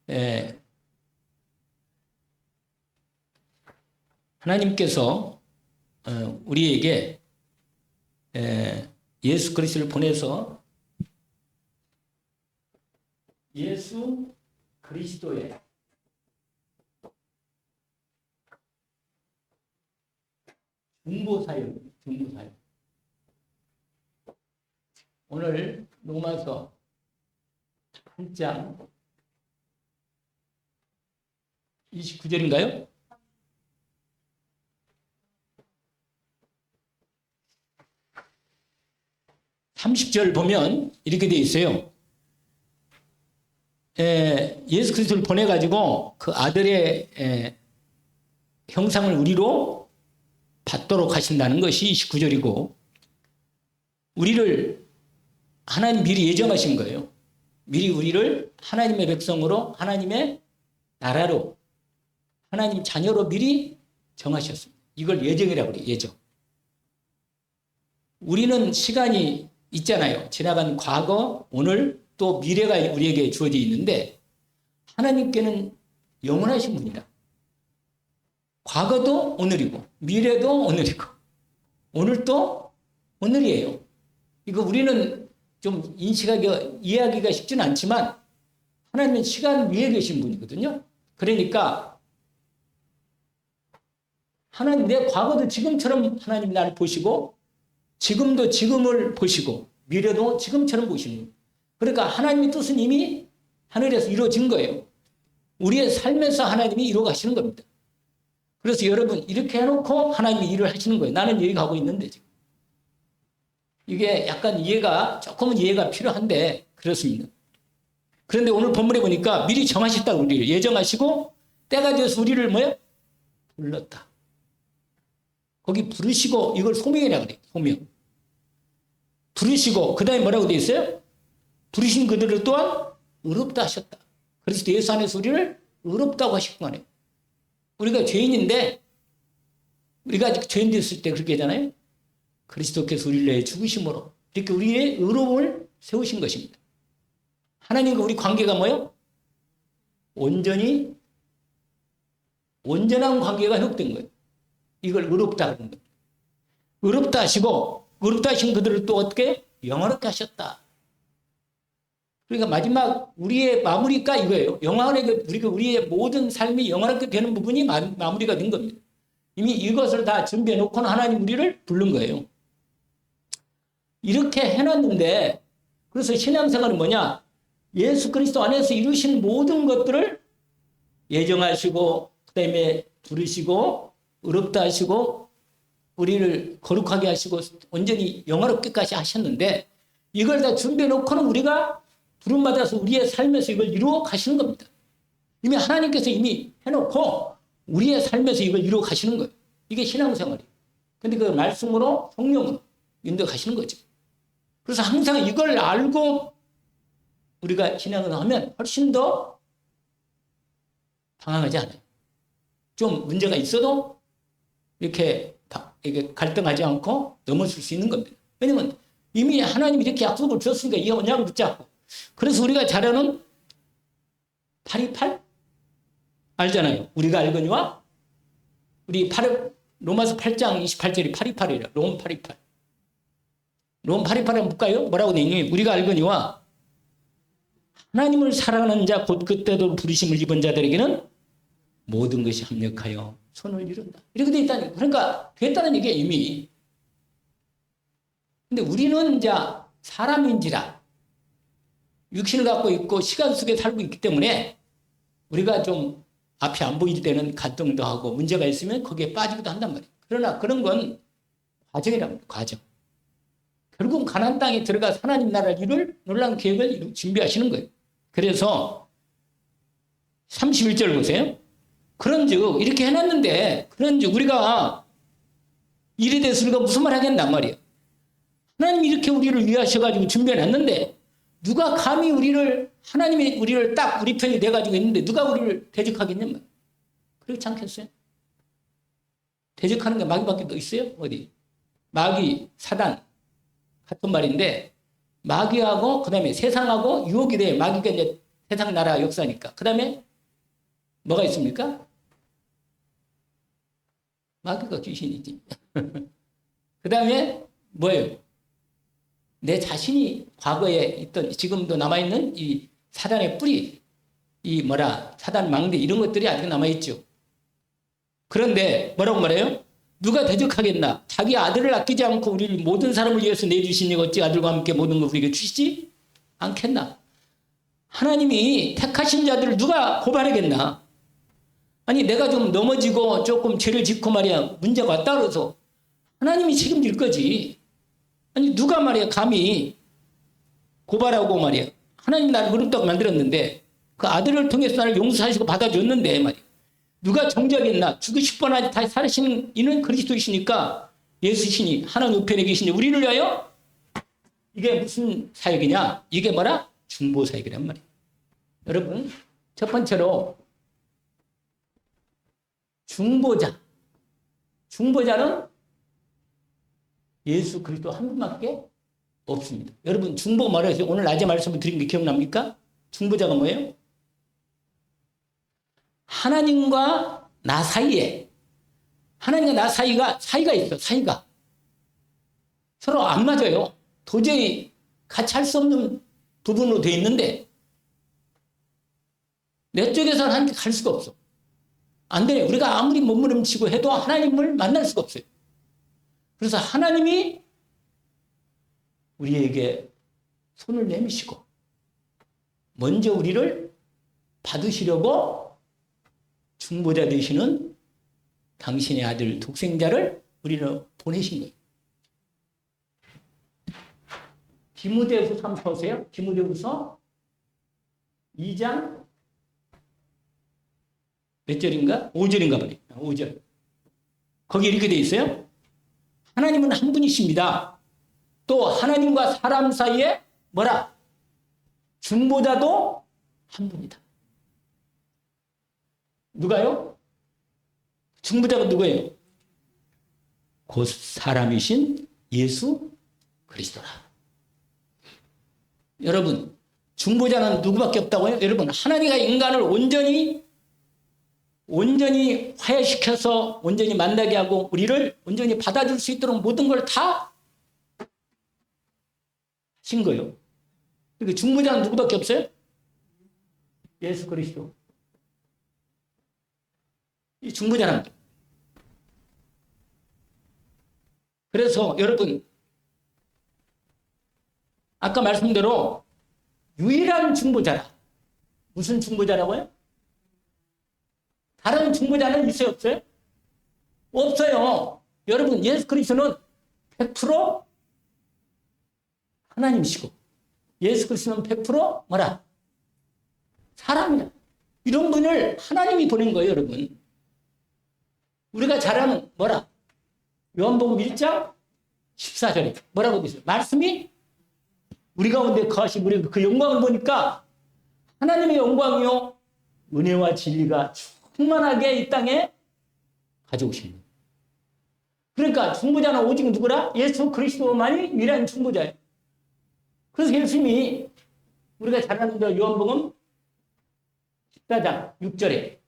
에, 하나님께서 우리에게 예수 그리스도를 보내서 예수 그리스도의 중보사역. 오늘 로마서 8장 29절인가요? (30절) 보면 이렇게 되어 있어요. 예수 그리스도를 보내가지고 그 아들의 형상을 우리로 받도록 하신다는 것이 29절이고, 우리를 하나님 미리 예정하신 거예요. 미리 우리를 하나님의 백성으로, 하나님의 나라로, 하나님 자녀로 미리 정하셨습니다. 이걸 예정이라고 그래요. 예정. 우리는 시간이 있잖아요. 지나간 과거, 오늘, 또 미래가 우리에게 주어져 있는데, 하나님께는 영원하신 분이다. 과거도 오늘이고 미래도 오늘이고 오늘도 오늘이에요. 이거 우리는 좀 인식하기, 이해하기가 쉽지는 않지만 하나님은 시간 위에 계신 분이거든요. 그러니까 하나님, 내 과거도 지금처럼 하나님 나를 보시고, 지금도 지금을 보시고, 미래도 지금처럼 보시는 거예요. 그러니까 하나님의 뜻은 이미 하늘에서 이루어진 거예요. 우리의 삶에서 하나님이 이루어 가시는 겁니다. 그래서 여러분, 이렇게 해놓고 하나님이 일을 하시는 거예요. 나는 여기 가고 있는데 지금. 이게 약간 조금은 이해가 필요한데 그렇습니다. 그런데 오늘 본문에 보니까 미리 정하셨다고, 우리를 예정하시고 때가 되어서 우리를 불렀다. 거기 부르시고, 이걸 소명이라고 그래요. 소명. 부르시고, 그 다음에 뭐라고 되어 있어요? 부르신 그들을 또한 의롭다 하셨다. 그래서 예수 안에서 우리를 의롭다고 하실 거 아니에요. 우리가 죄인인데, 우리가 아직 죄인 됐을 때 그렇게 하잖아요. 그리스도께서 우리를 위해 죽으심으로 이렇게 우리의 의로움을 세우신 것입니다. 하나님과 우리 관계가 뭐예요? 온전한 관계가 회복된 거예요. 이걸 의롭다 하는 거예요. 의롭다 하시고, 의롭다 하신 그들을 또 어떻게? 영원하게 하셨다. 그러니까 마지막 우리의 마무리가 이거예요. 우리의 모든 삶이 영원하게 되는 부분이 마무리가 된 겁니다. 이미 이것을 다 준비해 놓고는 하나님 우리를 부른 거예요. 이렇게 해놨는데, 그래서 신앙생활은 뭐냐? 예수 그리스도 안에서 이루신 모든 것들을 예정하시고, 그 다음에 부르시고, 의롭다 하시고, 우리를 거룩하게 하시고, 온전히 영화롭게까지 하셨는데, 이걸 다 준비해 놓고는 우리가 부름받아서 우리의 삶에서 이걸 이루어 가시는 겁니다. 이미 하나님께서 이미 해놓고 우리의 삶에서 이걸 이루어 가시는 거예요. 이게 신앙생활이에요. 근데 그 말씀으로, 성령으로 인도해 가시는 거죠. 그래서 항상 이걸 알고 우리가 신앙을 하면 훨씬 더 방황하지 않아요. 좀 문제가 있어도 이렇게 갈등하지 않고 넘어설 수 있는 겁니다. 왜냐면 이미 하나님이 이렇게 약속을 주셨으니까 이 언약을 붙잡고. 그래서 우리가 잘 아는 828 알잖아요. 우리가 알거니와, 우리 로마서 8장 28절이 828이라. 롬 828. 롬 828은 볼까요? 뭐라고 되니? 우리가 알거니와 하나님을 사랑하는 자, 곧 그때도 부르심을 입은 자들에게는 모든 것이 합력하여 선을 이룬다. 이렇게 돼 있다니. 그러니까 됐다는 얘기예요, 이미. 근데 우리는 이제 사람인지라 육신을 갖고 있고 시간 속에 살고 있기 때문에 우리가 좀 앞이 안 보일 때는 갈등도 하고 문제가 있으면 거기에 빠지기도 한단 말이에요. 그러나 그런 건 과정이랍니다. 과정. 결국은 가나안 땅에 들어가서 하나님 나라를 이룰 놀라운 계획을 준비하시는 거예요. 그래서 31절 보세요. 그런즉 이렇게 해놨는데, 그런즉 우리가 일에 대해서 우리가 무슨 말 하겠단 말이에요. 하나님이 이렇게 우리를 위하셔가지고 준비해놨는데, 누가 감히 하나님이 우리를 딱 우리 편이 돼가지고 있는데 누가 우리를 대적하겠냔 말이에요. 그렇지 않겠어요? 대적하는 게 마귀밖에 더 있어요? 어디? 마귀, 사단 같은 말인데, 마귀하고 그 다음에 세상하고 유혹이 돼요. 마귀가 이제 세상 나라 역사니까. 그 다음에 뭐가 있습니까? 마귀가 귀신이지. 그 다음에 뭐예요? 내 자신이 과거에 있던, 지금도 남아있는 이 사단의 뿌리, 사단 망대 이런 것들이 아직 남아있죠. 그런데 뭐라고 말해요? 누가 대적하겠나? 자기 아들을 아끼지 않고 우리 모든 사람을 위해서 내주신 이 어찌 아들과 함께 모든 걸 우리에게 주시지 않겠나? 하나님이 택하신 자들을 누가 고발하겠나? 아니 내가 좀 넘어지고 조금 죄를 짓고 말이야 문제가 왔다 그래서 하나님이 책임질 거지. 아니 누가 말이야 감히 고발하고 말이야. 하나님이 나를 어렵다고 만들었는데 그 아들을 통해서 나를 용서하시고 받아줬는데 말이야. 누가 정죄하겠나? 죽으실 뻔하지 다시 살으시는 이는 그리스도이시니까 예수시니 하나님 우편에 계시니 우리를 위하여 이게 무슨 사역이냐? 이게 뭐라? 중보 사역이란 말이에요. 여러분 첫 번째로 중보자는 예수 그리스도 한 분밖에 없습니다. 여러분 중보 말해서 오늘 낮에 말씀을 드린 게 기억납니까? 중보자가 뭐예요? 하나님과 나 사이에 하나님과 나 사이가 있어. 사이가 서로 안 맞아요. 도저히 같이 할 수 없는 부분으로 되어 있는데 내 쪽에서는 하나님께 갈 수가 없어. 안 돼. 우리가 아무리 몸부림치고 해도 하나님을 만날 수가 없어요. 그래서 하나님이 우리에게 손을 내미시고 먼저 우리를 받으시려고 중보자 되시는 당신의 아들 독생자를 우리는 보내신 거예요. 디모데후서 한번 보세요. 디모데후서 2장 몇 절인가? 5절인가 봐요. 5절. 거기 이렇게 돼 있어요. 하나님은 한 분이십니다. 또 하나님과 사람 사이에 뭐라? 중보자도 한 분이다. 누가요? 중보자가 누구예요? 곧 사람이신 예수 그리스도라. 여러분, 중보자는 누구밖에 없다고요? 여러분, 하나님과 인간을 온전히 화해시켜서 온전히 만나게 하고 우리를 온전히 받아줄 수 있도록 모든 걸 다 하신 거예요. 그러니까 중보자는 누구밖에 없어요? 예수 그리스도. 이 중보자는. 그래서 여러분 아까 말씀대로 유일한 중보자라. 무슨 중보자라고요? 다른 중보자는 있어요? 없어요? 없어요. 여러분 예수 그리스도는 100% 하나님이시고 예수 그리스도는 100% 뭐라? 사람이라. 이런 분을 하나님이 보낸 거예요. 여러분. 우리가 잘 아는 뭐라? 요한복음 1장 14절에 뭐라고 되어 있어요? 말씀이 우리 가운데 거하신 우리 그 영광을 보니까 하나님의 영광이요 은혜와 진리가 충만하게 이 땅에 가져오신 거예요. 그러니까 중보자는 오직 누구라? 예수 그리스도만이 유일한 중보자예요. 그래서 예수님이 우리가 잘 아는 요한복음 14장 6절에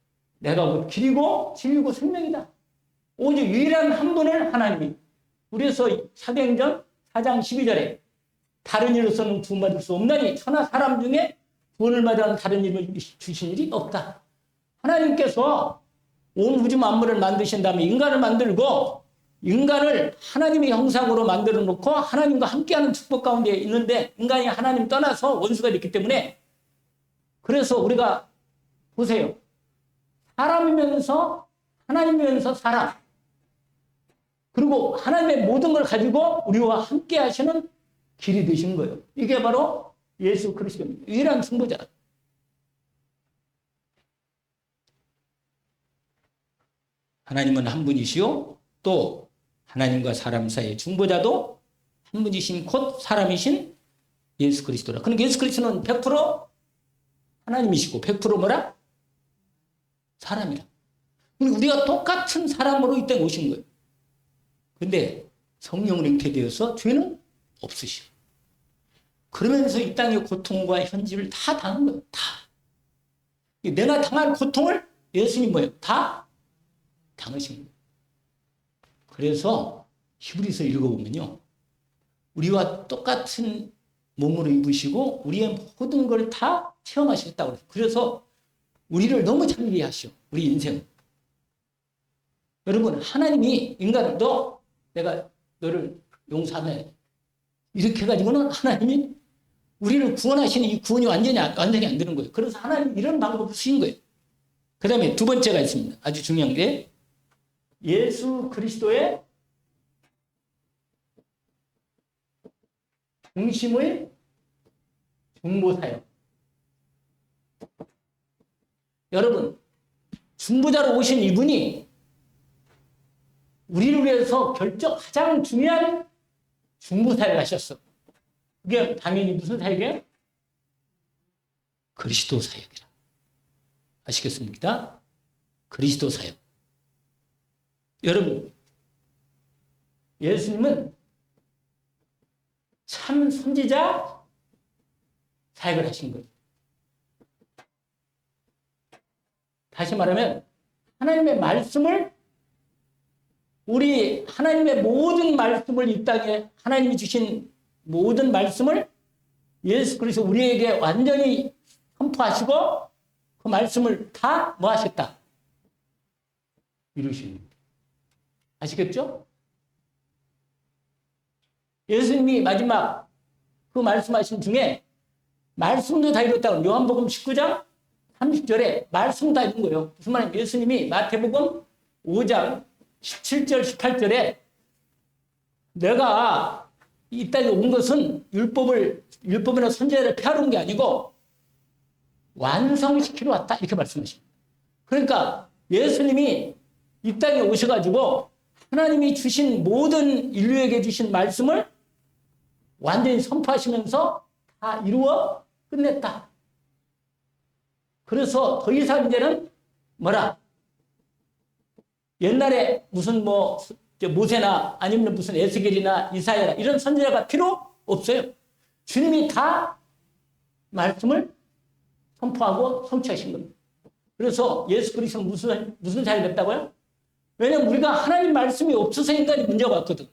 내가 곧 길이고 진리고 생명이다. 오직 유일한 한 분을 하나님이. 그래서 사도행전 4장 12절에 다른 일로서는 구원받을 수 없나니 천하 사람 중에 구원을 받아 다른 일을 주신 일이 없다. 하나님께서 온 우주 만물을 만드신 다음에 인간을 만들고 인간을 하나님의 형상으로 만들어 놓고 하나님과 함께하는 축복 가운데 있는데 인간이 하나님 떠나서 원수가 됐기 때문에 그래서 우리가 보세요. 사람이면서 하나님이면서 사람 그리고 하나님의 모든 걸 가지고 우리와 함께 하시는 길이 되신 거예요. 이게 바로 예수 그리스도입니다. 유일한 중보자. 하나님은 한 분이시요 또 하나님과 사람 사이의 중보자도 한 분이신 곧 사람이신 예수 그리스도라. 그러니까 예수 그리스도는 100% 하나님이시고 100% 뭐라? 사람이라. 우리가 똑같은 사람으로 이 땅에 오신 거예요. 근데 성령으로 잉태되어서 죄는 없으시고 그러면서 이 땅의 고통과 현실을 다 당한 거예요. 다. 내가 당한 고통을 예수님이 뭐예요? 다 당하신 거예요. 그래서 히브리서 읽어보면요. 우리와 똑같은 몸으로 입으시고 우리의 모든 걸 다 체험하셨다고 그래요. 그래서 우리를 너무 잘 이해하시오. 우리 인생. 여러분, 하나님이 인간을 내가 너를 용서하네. 이렇게 해가지고는 하나님이 우리를 구원하시는 이 구원이 완전히 안 되는 거예요. 그래서 하나님이 이런 방법을 쓰신 거예요. 그 다음에 두 번째가 있습니다. 아주 중요한 게 예수 그리스도의 중심의 중보사역. 여러분, 중보자로 오신 이분이 우리를 위해서 가장 중요한 중보사역을 하셨어. 그게 당연히 무슨 사역이에요? 그리스도 사역이라. 아시겠습니까? 그리스도 사역. 여러분, 예수님은 참 선지자 사역을 하신 거예요. 다시 말하면 하나님의 말씀을 우리 하나님의 모든 말씀을 이 땅에 하나님이 주신 모든 말씀을 예수 그리스도 우리에게 완전히 선포하시고 그 말씀을 다 뭐 하셨다? 이루신 겁니다. 아시겠죠? 예수님이 마지막 그 말씀하신 중에 말씀도 다 이뤘다고 요한복음 19장 30절에 말씀 다 이룬 거예요. 무슨 말이냐면 예수님이 마태복음 5장 17절 18절에 내가 이 땅에 온 것은 율법이나 선지자를 폐하러 온 게 아니고 완성시키러 왔다 이렇게 말씀하십니다. 그러니까 예수님이 이 땅에 오셔가지고 하나님이 주신 모든 인류에게 주신 말씀을 완전히 선포하시면서 다 이루어 끝냈다. 그래서 더 이상 이제는 뭐라? 옛날에 무슨 모세나 아니면 무슨 에스겔이나 이사야나 이런 선지자가 필요 없어요. 주님이 다 말씀을 선포하고 성취하신 겁니다. 그래서 예수 그리스도는 무슨 사역을 했다고요? 왜냐면 우리가 하나님 말씀이 없어서 인간이 문제가 왔거든.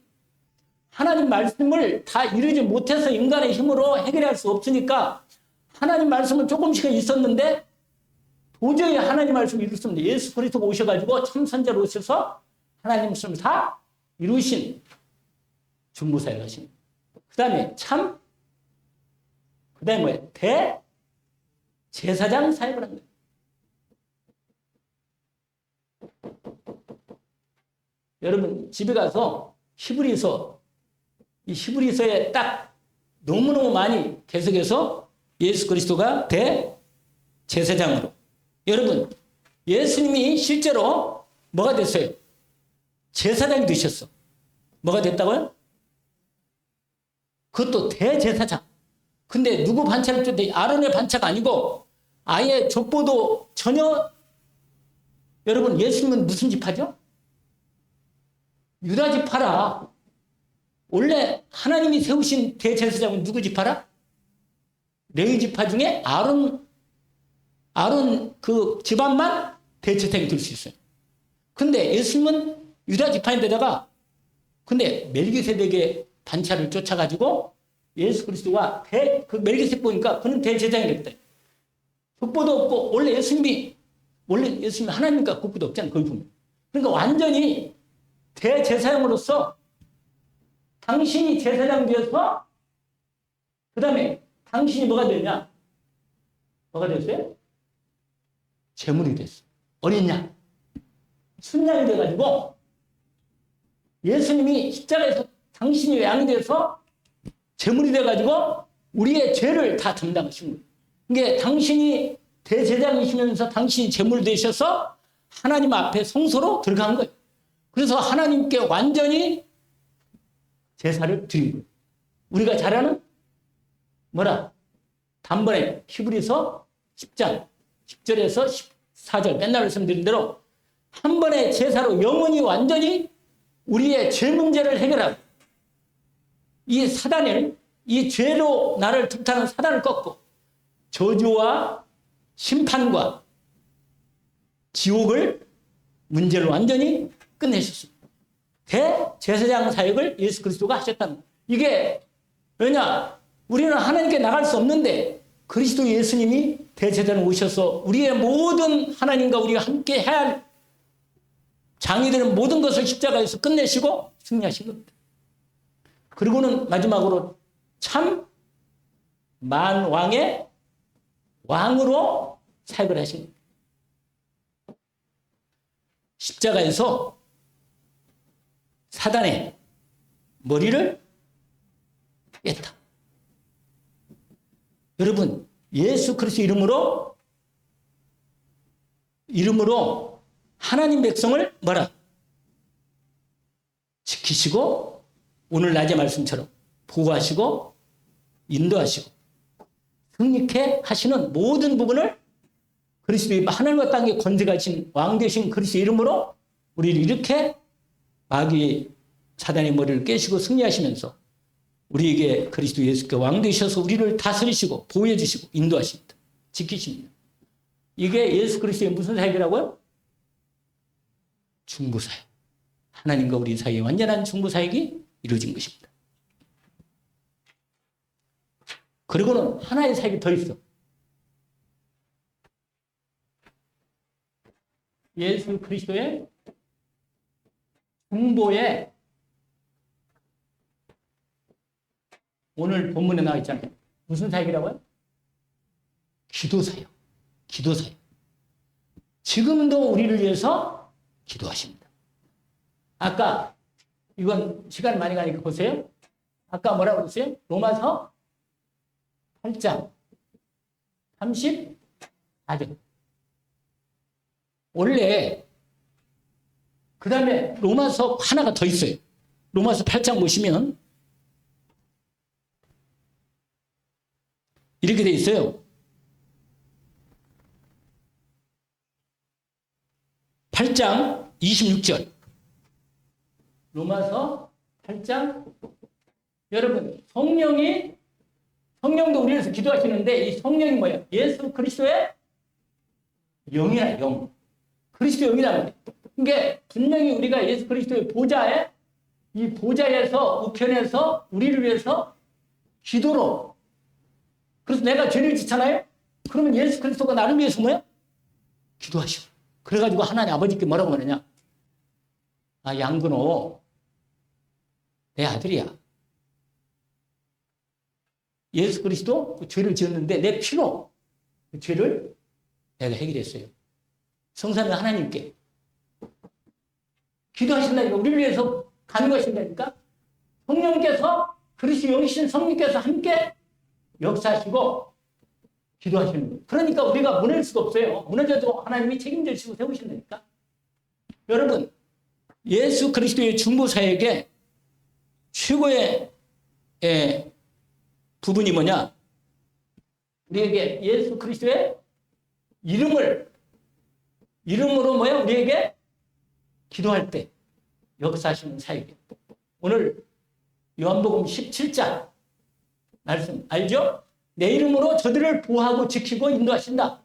하나님 말씀을 다 이루지 못해서 인간의 힘으로 해결할 수 없으니까 하나님 말씀은 조금씩은 있었는데 도저히 하나님 말씀을 이룰 수 없는데 예수 그리스도가 오셔가지고 참 선지자로 오셔서 하나님 말씀을 다 이루신 중보사역 하신. 그 다음에 그 다음에 뭐예요? 대제사장 사역을 한 거예요. 여러분 집에 가서 이 히브리서에 딱 너무너무 많이 계속해서 예수 그리스도가 대제사장으로. 여러분 예수님이 실제로 뭐가 됐어요? 제사장이 되셨어. 뭐가 됐다고요? 그것도 대제사장. 근데 누구 반차를 줬는데 아론의 반차가 아니고 아예 족보도 전혀. 여러분 예수님은 무슨 지파죠? 유다 지파라. 원래 하나님이 세우신 대제사장은 누구 지파라? 레위 지파 중에 아론 그 집안만 대제사장이 될 수 있어요. 근데 예수님은 유다 지파인데다가 근데 멜기세덱의 반차를 쫓아가지고 예수 그리스도가 그 멜기세덱 보니까 그는 대제사장이 됐다. 족보도 없고 원래 예수님이 하나님과 국부도 없잖아요. 거기 보면. 그러니까 완전히 대제사장으로서 당신이 제사장 되어서 그 다음에 당신이 뭐가 되냐? 뭐가 됐어요? 제물이 됐어. 어린 양. 순양이 돼가지고 예수님이 십자가에서 당신이 양이 돼서 제물이 돼가지고 우리의 죄를 다 담당하신 거예요. 이게 당신이 대제사장이시면서 당신이 제물 되셔서 하나님 앞에 성소로 들어간 거예요. 그래서 하나님께 완전히 제사를 드린 거예요. 우리가 잘 아는 단번에 히브리서 10장 10절에서 14절 맨날 말씀드린 대로 한 번의 제사로 영원히 완전히 우리의 죄 문제를 해결하고 이 죄로 나를 틈타는 사단을 꺾고 저주와 심판과 지옥을 문제를 완전히 끝내셨습니다. 대제사장 사역을 예수 그리스도가 하셨다는 거예요. 이게 왜냐? 우리는 하나님께 나갈 수 없는데 그리스도 예수님이 대제사장으로 오셔서 우리의 모든 하나님과 우리가 함께 해야 할 장이 되는 모든 것을 십자가에서 끝내시고 승리하신 겁니다. 그리고는 마지막으로 참 만왕의 왕으로 사역을 하신 겁니다. 십자가에서 사단의 머리를 뺐다. 여러분, 예수 그리스도 이름으로 하나님 백성을 뭐라? 지키시고 오늘 낮의 말씀처럼 보호하시고 인도하시고 승리케 하시는 모든 부분을 그리스도의 하늘과 땅의 권세가 진 왕 되신 그리스도 이름으로 우리를 이렇게 마귀 사단의 머리를 깨시고 승리하시면서 우리에게 그리스도 예수께 왕 되셔서 우리를 다스리시고 보호해 주시고 인도하십니다. 지키십니다. 이게 예수 그리스도의 무슨 사역이라고요? 중보사역. 하나님과 우리 사이에 완전한 중보사역이 이루어진 것입니다. 그리고는 하나의 사역이 더 있어. 예수 그리스도의 중보에 오늘 본문에 나와 있잖아요. 무슨 사역이라고요? 기도사역. 기도사역. 지금도 우리를 위해서 기도하십니다. 아까 이건 시간 많이 가니까 보세요. 아까 뭐라고 그랬어요? 로마서 8장 34절. 원래 그 다음에 로마서 하나가 더 있어요. 로마서 8장 보시면 이렇게 돼 있어요. 8장 26절. 로마서 8장. 여러분, 성령도 우리 위해서 기도하시는데 이 성령이 뭐예요? 예수 그리스도의 영이야, 영. 그리스도 영이라는 거예요. 그러니까 분명히 우리가 예수 그리스도의 보좌에 이 보좌에서 우편에서 우리를 위해서 기도로. 그래서 내가 죄를 짓잖아요. 그러면 예수 그리스도가 나를 위해서 뭐야? 기도하시고. 그래가지고 하나님 아버지께 뭐라고 하느냐? 아, 양근호 내 아들이야. 예수 그리스도 죄를 지었는데 내 피로 그 죄를 내가 해결했어요. 성삼위 하나님께 기도하신다니까. 우리를 위해서 간구하신다니까. 성령께서 그리스도 영이신 성령께서 함께 역사하시고 기도하시는 거예요. 그러니까 우리가 무너질 수가 없어요. 무너져도 하나님이 책임지시고 세우신다니까. 여러분, 예수 그리스도의 중보사역의 최고의 부분이 뭐냐? 우리에게 예수 그리스도의 이름으로 뭐야? 우리에게 기도할 때 역사하시는 사역이에요. 오늘 요한복음 17장 말씀 알죠? 내 이름으로 저들을 보호하고 지키고 인도하신다.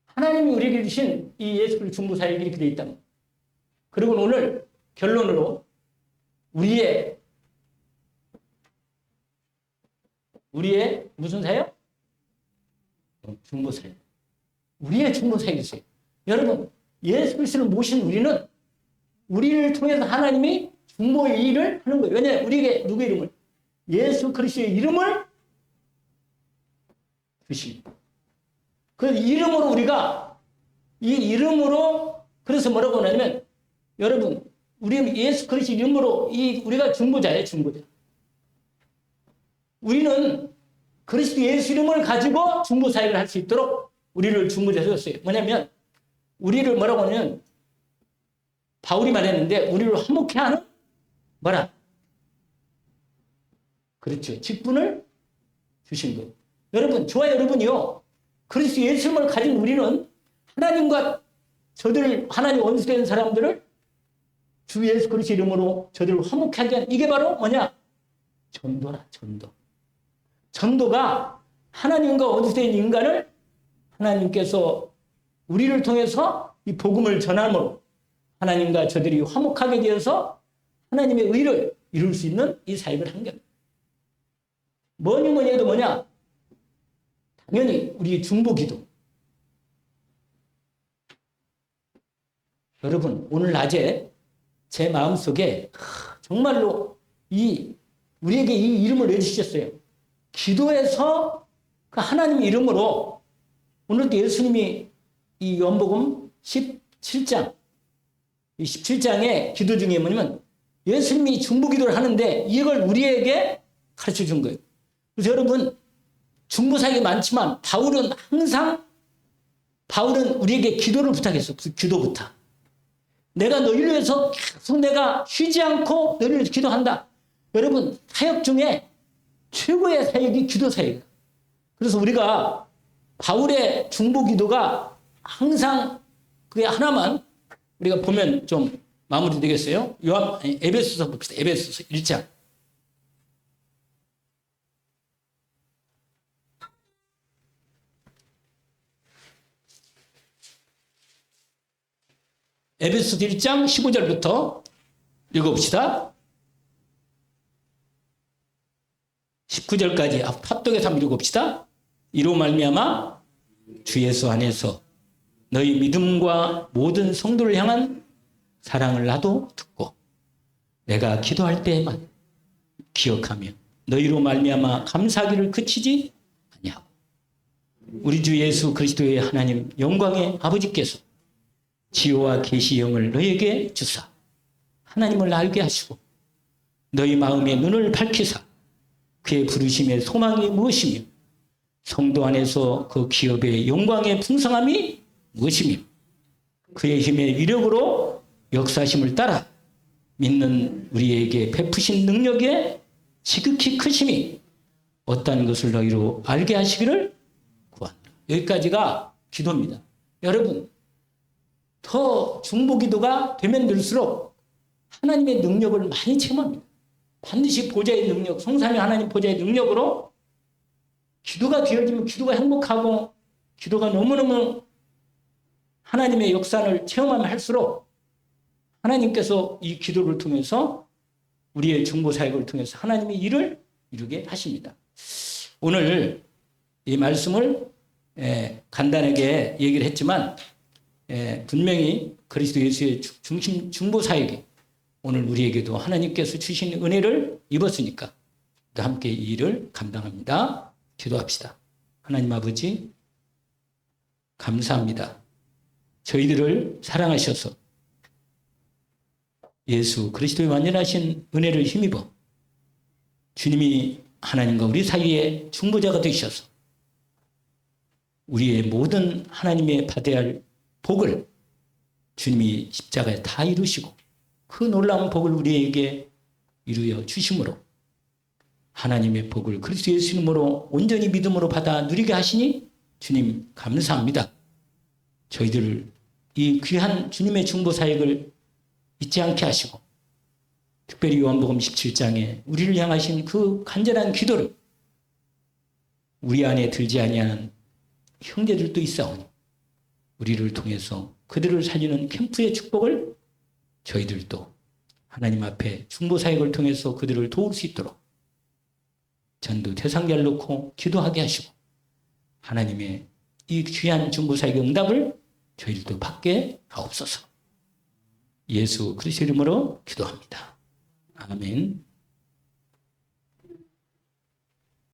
하나님이 우리에게 주신 이 예수 그리스도 중보 사역이 이렇게 되어 있다. 그리고 오늘 결론으로 우리의 무슨 사역? 중보 사역. 우리의 중보 사역이 있어요. 여러분, 예수 그리스도를 모신 우리는 우리를 통해서 하나님이 중보의 일을 하는 거예요. 왜냐하면 우리에게 누구의 이름을? 예수 그리스도의 이름을 주십니다. 그 이름으로 우리가 이 이름으로 그래서 뭐라고 하냐면 여러분 우리 예수 그리스도 이름으로 우리가 중보자예요. 중보자. 우리는 그리스도 예수 이름을 가지고 중보 사역을 할 수 있도록 우리를 중보자 세웠어요. 뭐냐면 우리를 뭐라고 하냐면 바울이 말했는데 우리를 화목케 하는 뭐라? 그렇죠. 직분을 주신 거예요. 여러분, 저와 여러분이요. 그리스도 예수님을 가진 우리는 하나님과 하나님 원수된 사람들을 주 예수 그리스도 이름으로 저들을 화목케 하게 하는 이게 바로 뭐냐? 전도라, 전도. 전도가 하나님과 원수된 인간을 하나님께서 우리를 통해서 이 복음을 전함으로 하나님과 저들이 화목하게 되어서 하나님의 의를 이룰 수 있는 이 사역을 한 겁니다. 뭐니 해도 뭐냐? 당연히 우리 중보기도. 여러분, 오늘 낮에 제 마음속에 정말로 우리에게 이 이름을 내주셨어요. 기도해서 그 하나님 이름으로 오늘도 예수님이 이 요한복음 17장, 이 17장의 기도 중에 뭐냐면 예수님이 중보기도를 하는데 이걸 우리에게 가르쳐 준 거예요. 그래서 여러분, 중보사역이 많지만 바울은 우리에게 기도를 부탁했어. 기도 부탁. 내가 너희를 위해서 계속 내가 쉬지 않고 너희를 위해서 기도한다. 여러분, 사역 중에 최고의 사역이 기도 사역이에요. 그래서 우리가 바울의 중보기도가 항상 그게 하나만 우리가 보면 좀 마무리 되겠어요? 에베소서 봅시다. 에베소서 1장. 에베소서 1장 15절부터 읽어봅시다. 19절까지 합독해서 한번 읽어봅시다. 이로 말미암아 주 예수 안에서 너희 믿음과 모든 성도를 향한 사랑을 나도 듣고 내가 기도할 때에만 기억하며 너희로 말미암아 감사하기를 그치지 아니하고 우리 주 예수 그리스도의 하나님 영광의 아버지께서 지혜와 계시의 영을 너희에게 주사 하나님을 알게 하시고 너희 마음의 눈을 밝히사 그의 부르심의 소망이 무엇이며 성도 안에서 그 기업의 영광의 풍성함이 무엇이며 그의 힘의 위력으로 역사심을 따라 믿는 우리에게 베푸신 능력의 지극히 크심이 어떠한 것을 너희로 알게 하시기를 구한다. 여기까지가 기도입니다. 여러분, 더 중보기도가 되면 될수록 하나님의 능력을 많이 체험합니다. 반드시 보좌의 능력, 성삼위 하나님 보좌의 능력으로 기도가 되어지면 기도가 행복하고 기도가 너무너무 하나님의 역사를 체험하면 할수록 하나님께서 이 기도를 통해서 우리의 중보사역을 통해서 하나님의 일을 이루게 하십니다. 오늘 이 말씀을 간단하게 얘기를 했지만 분명히 그리스도 예수의 중심 중보사역이 오늘 우리에게도 하나님께서 주신 은혜를 입었으니까 함께 이 일을 감당합니다. 기도합시다. 하나님 아버지 감사합니다. 저희들을 사랑하셔서 예수 그리스도의 완전하신 은혜를 힘입어 주님이 하나님과 우리 사이에 중보자가 되셔서 우리의 모든 하나님의 받아야 할 복을 주님이 십자가에 다 이루시고 그 놀라운 복을 우리에게 이루어 주심으로 하나님의 복을 그리스도 예수 이름으로 온전히 믿음으로 받아 누리게 하시니 주님 감사합니다. 저희들을 이 귀한 주님의 중보 사역을 잊지 않게 하시고 특별히 요한복음 17장에 우리를 향하신 그 간절한 기도를 우리 안에 들지 아니하는 형제들도 있사오니 우리를 통해서 그들을 살리는 캠프의 축복을 저희들도 하나님 앞에 중보 사역을 통해서 그들을 도울 수 있도록 전도 대상자를 놓고 기도하게 하시고 하나님의 이 귀한 중보 사역의 응답을 저희들도 받게 하옵소서. 예수 그리스도 이름으로 기도합니다. 아멘.